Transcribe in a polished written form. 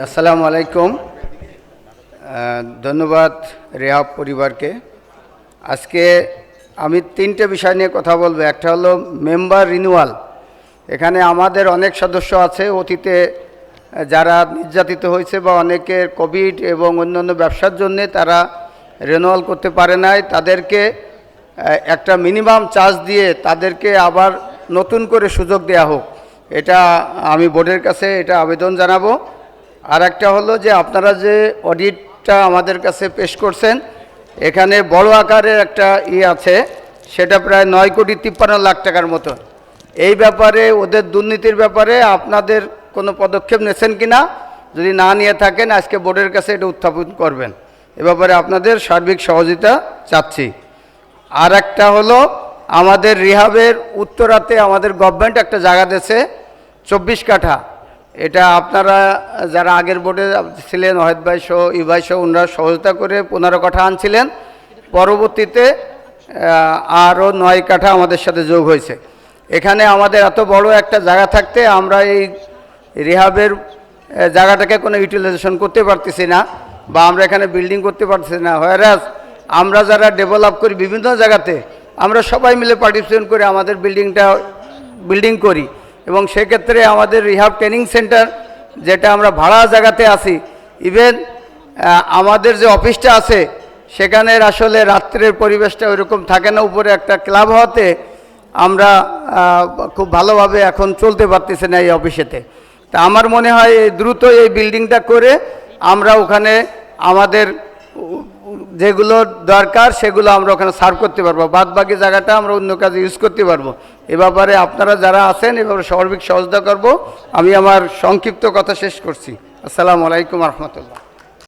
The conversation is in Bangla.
আসসালামু আলাইকুম। ধন্যবাদ রেহাব পরিবারকে। আজকে আমি তিনটে বিষয় নিয়ে কথা বলবো। একটা হলো মেম্বার রিনিউয়াল। এখানে আমাদের অনেক সদস্য আছে অতীতে যারা নির্যাতিত হয়েছে বা অনেকের কোভিড এবং অন্যান্য ব্যবসার জন্যে তারা রিনিউয়াল করতে পারে নাই, তাদেরকে একটা মিনিমাম চার্জ দিয়ে তাদেরকে আবার নতুন করে সুযোগ দেয়া হোক, এটা আমি বোর্ডের কাছে এটা আবেদন জানাবো। আর একটা হলো যে আপনারা যে অডিটটা আমাদের কাছে পেশ করছেন, এখানে বড় আকারের একটা আছে, সেটা প্রায় 9,53,00,000 টাকার মতো। এই ব্যাপারে ওদের দুর্নীতির ব্যাপারে আপনাদের কোনো পদক্ষেপ নিয়েছেন কিনা, যদি না নিয়ে থাকেন আজকে বোর্ডের কাছে এটা উত্থাপন করবেন। এ ব্যাপারে আপনাদের সার্বিক সহযোগিতা চাচ্ছি। আর একটা হলো আমাদের রিহাবের উত্তরাতে আমাদের গভর্নমেন্ট একটা জায়গা দিয়েছে 24 কাঠা। এটা আপনারা যারা আগের বোর্ডে ছিলেন, ওয়াহেদ ভাই সহ ইভাই সহ ওনারা সহযোগিতা করে 15 কাঠা আনছিলেন। পরবর্তীতে আরও 9 কাঠা আমাদের সাথে যোগ হয়েছে। এখানে আমাদের এত বড় একটা জায়গা থাকতে আমরা এই রিহাবের জায়গাটাকে কোনো ইউটিলাইজেশন করতে পারতেছি না, বা আমরা এখানে বিল্ডিং করতে পারতেছি না। হোয়ারাস আমরা যারা ডেভেলপ করি বিভিন্ন জায়গাতে, আমরা সবাই মিলে পার্টিসিপেট করে আমাদের বিল্ডিং করি, এবং সেক্ষেত্রে আমাদের রিহাব ট্রেনিং সেন্টার যেটা আমরা ভাড়া জায়গাতে আছি, ইভেন আমাদের যে অফিসটা আছে সেখানের আসলে রাত্রের পরিবেশটা ওইরকম থাকে না। উপরে একটা ক্লাব হওয়াতে আমরা খুব ভালোভাবে এখন চলতে পারতেছি না এই অফিসেতে। তা আমার মনে হয় দ্রুত এই বিল্ডিংটা করে আমরা ওখানে আমাদের যেগুলো দরকার সেগুলো আমরা ওখানে সার্ভ করতে পারবো, বাদ বাকি জায়গাটা আমরা অন্য কাজে ইউজ করতে পারবো। এ ব্যাপারে আপনারা যারা আছেন এভাবে সার্বিক সহযোগিতা করব। আমি আমার সংক্ষিপ্ত কথা শেষ করছি। আসসালামু আলাইকুম রহমতুল্লাহ।